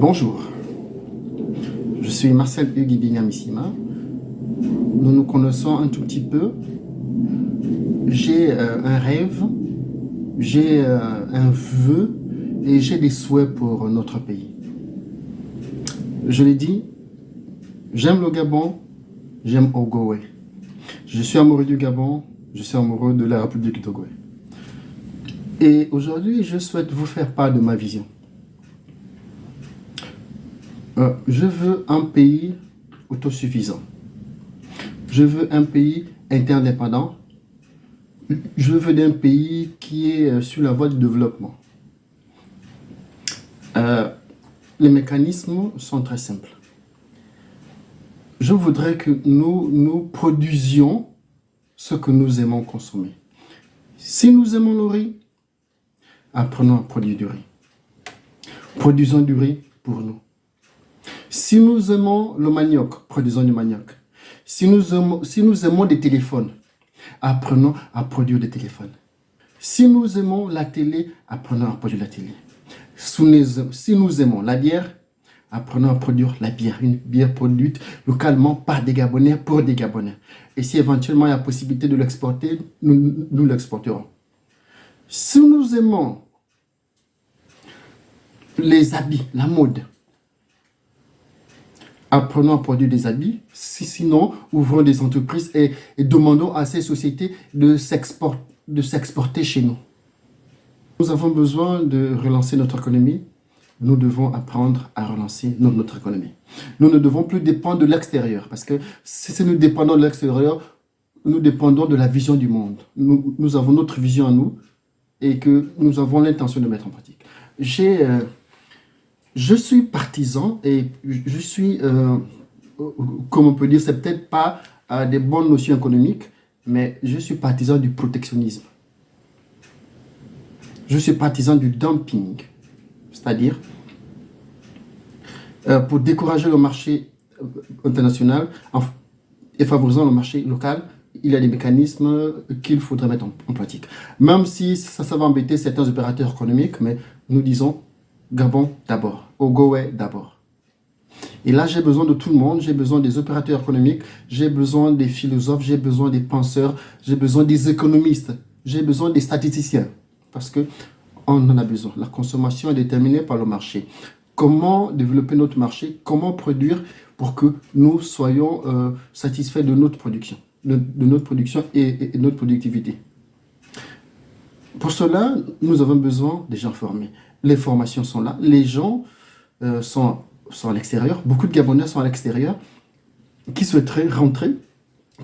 Bonjour, je suis Marcel Hugues Ibinyamissima. Nous nous connaissons un tout petit peu. J'ai un rêve, j'ai un vœu et j'ai des souhaits pour notre pays. Je l'ai dit, j'aime le Gabon, j'aime Ogooué. Je suis amoureux du Gabon, je suis amoureux de la République du Togo. Et aujourd'hui, je souhaite vous faire part de ma vision. Je veux un pays autosuffisant. Je veux un pays interdépendant. Je veux un pays qui est sur la voie du développement. Les mécanismes sont très simples. Je voudrais que nous produisions ce que nous aimons consommer. Si nous aimons le riz, apprenons à produire du riz. Produisons du riz pour nous. Si nous aimons le manioc, produisons du manioc. Si nous aimons des téléphones, apprenons à produire des téléphones. Si nous aimons la télé, apprenons à produire la télé. Si nous aimons la bière, apprenons à produire la bière. Une bière produite localement par des Gabonais pour des Gabonais. Et si éventuellement il y a possibilité de l'exporter, nous l'exporterons. Si nous aimons les habits, la mode, apprenons à produire des habits. Sinon, ouvrons des entreprises et demandons à ces sociétés de s'exporter chez nous. Nous avons besoin de relancer notre économie. Nous devons apprendre à relancer notre économie. Nous ne devons plus dépendre de l'extérieur, parce que si nous dépendons de l'extérieur, nous dépendons de la vision du monde. Nous avons notre vision à nous et que nous avons l'intention de mettre en pratique. Je suis partisan et je suis, comme on peut dire, c'est peut-être pas des bonnes notions économiques, mais je suis partisan du protectionnisme. Je suis partisan du dumping, c'est-à-dire pour décourager le marché international et favorisant le marché local, il y a des mécanismes qu'il faudrait mettre en pratique. Même si ça va embêter certains opérateurs économiques, mais nous disons Gabon d'abord, Ogooué d'abord. Et là, j'ai besoin de tout le monde, j'ai besoin des opérateurs économiques, j'ai besoin des philosophes, j'ai besoin des penseurs, j'ai besoin des économistes, j'ai besoin des statisticiens. Parce qu'on en a besoin. La consommation est déterminée par le marché. Comment développer notre marché? Comment produire pour que nous soyons satisfaits de notre production, et notre productivité? Pour cela, nous avons besoin des gens formés. Les formations sont là, les gens sont à l'extérieur, beaucoup de Gabonais sont à l'extérieur, qui souhaiteraient rentrer,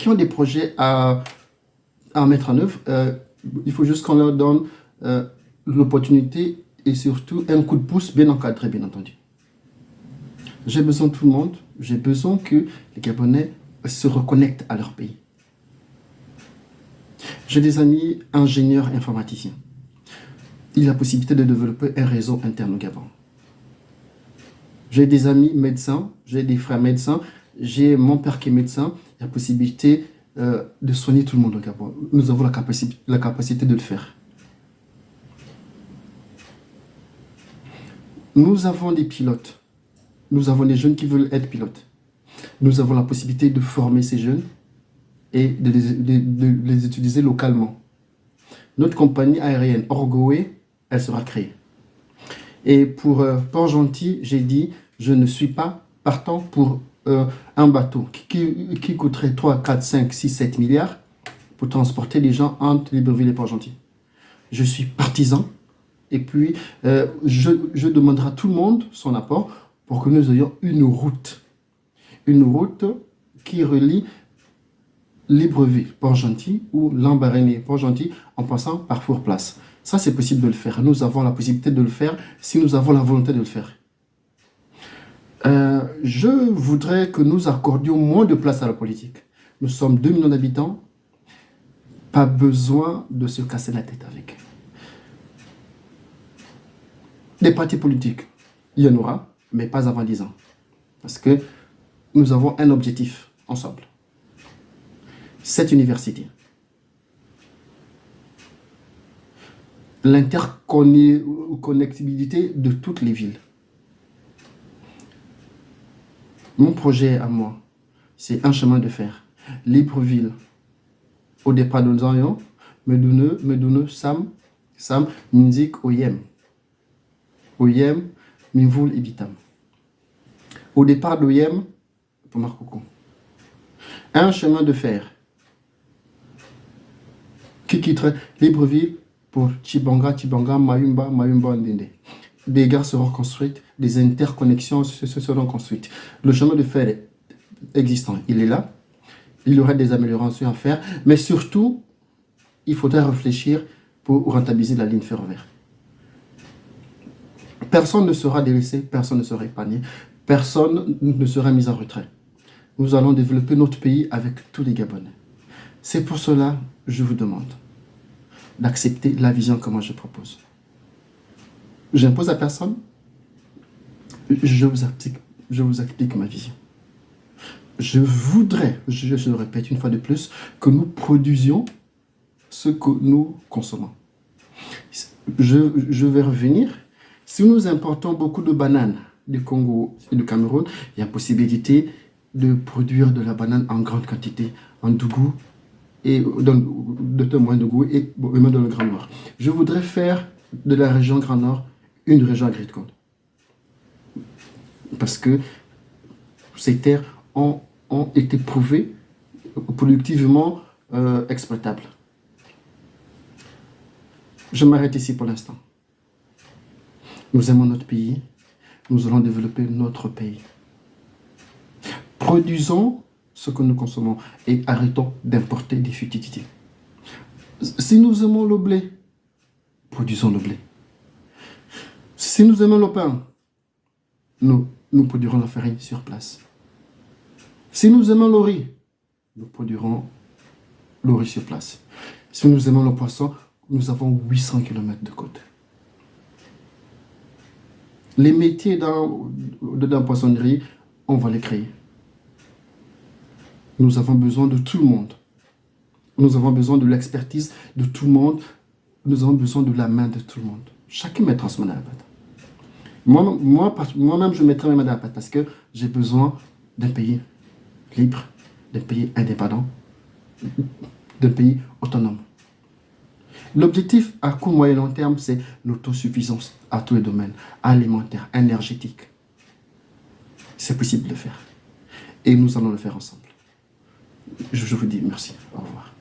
qui ont des projets à mettre en œuvre. Il faut juste qu'on leur donne l'opportunité et surtout un coup de pouce bien encadré, bien entendu. J'ai besoin de tout le monde, j'ai besoin que les Gabonais se reconnectent à leur pays. J'ai des amis ingénieurs informaticiens. Il y a la possibilité de développer un réseau interne au Gabon. J'ai des amis médecins, j'ai des frères médecins, j'ai mon père qui est médecin. Il y a la possibilité de soigner tout le monde au Gabon. Nous avons la capacité de le faire. Nous avons des pilotes. Nous avons des jeunes qui veulent être pilotes. Nous avons la possibilité de former ces jeunes et de les utiliser localement. Notre compagnie aérienne Orgooué, elle sera créée. Et pour Port-Gentil, j'ai dit, je ne suis pas partant pour un bateau qui coûterait 3, 4, 5, 6, 7 milliards pour transporter les gens entre Libreville et Port-Gentil. Je suis partisan et puis je demanderai à tout le monde son apport pour que nous ayons une route qui relie Libreville, Port-Gentil ou Lambaréné, Port-Gentil en passant par Fourplace. Ça, c'est possible de le faire. Nous avons la possibilité de le faire si nous avons la volonté de le faire. Je voudrais que nous accordions moins de place à la politique. Nous sommes 2 millions d'habitants. Pas besoin de se casser la tête avec. Des partis politiques, il y en aura, mais pas avant 10 ans. Parce que nous avons un objectif ensemble. Cette université. L'interconnectivité de toutes les villes. Mon projet à moi, c'est un chemin de fer. Libreville, au départ de Zion, Medune, Sam, Minzik, Oyem, Minvoul et Bitam. Au départ d'Oyem, pour Marcoco. Un chemin de fer qui quitterait Libreville pour Chibanga, Mayumba, Ndende. Des gares seront construites, des interconnexions se seront construites. Le chemin de fer est existant, il est là. Il y aura des améliorations à faire, mais surtout, il faudra réfléchir pour rentabiliser la ligne ferroviaire. Personne ne sera délaissé, personne ne sera épargné, personne ne sera mis en retrait. Nous allons développer notre pays avec tous les Gabonais. C'est pour cela que je vous demande d'accepter la vision que moi je propose. J'impose à personne, je vous explique ma vision. Je voudrais, je le répète une fois de plus, que nous produisions ce que nous consommons. Je vais revenir. Si nous importons beaucoup de bananes du Congo et du Cameroun, il y a possibilité de produire de la banane en grande quantité en Dougou et de moins de goût et même dans le Grand Nord. Je voudrais faire de la région Grand Nord une région agricole. Parce que ces terres ont été prouvées productivement exploitables. Je m'arrête ici pour l'instant. Nous aimons notre pays, nous allons développer notre pays. Produisons ce que nous consommons et arrêtons d'importer des futilités. Si nous aimons le blé, produisons le blé. Si nous aimons le pain, nous produirons la farine sur place. Si nous aimons le riz, nous produirons le riz sur place. Si nous aimons le poisson, nous avons 800 km de côte. Les métiers dans la poissonnerie, on va les créer. Nous avons besoin de tout le monde. Nous avons besoin de l'expertise de tout le monde. Nous avons besoin de la main de tout le monde. Chacun mettra son main à la pâte. Moi-même, je mettrai ma main à la pâte parce que j'ai besoin d'un pays libre, d'un pays indépendant, d'un pays autonome. L'objectif à court, moyen et long terme, c'est l'autosuffisance à tous les domaines, alimentaire, énergétique. C'est possible de le faire. Et nous allons le faire ensemble. Je vous dis merci. Au revoir.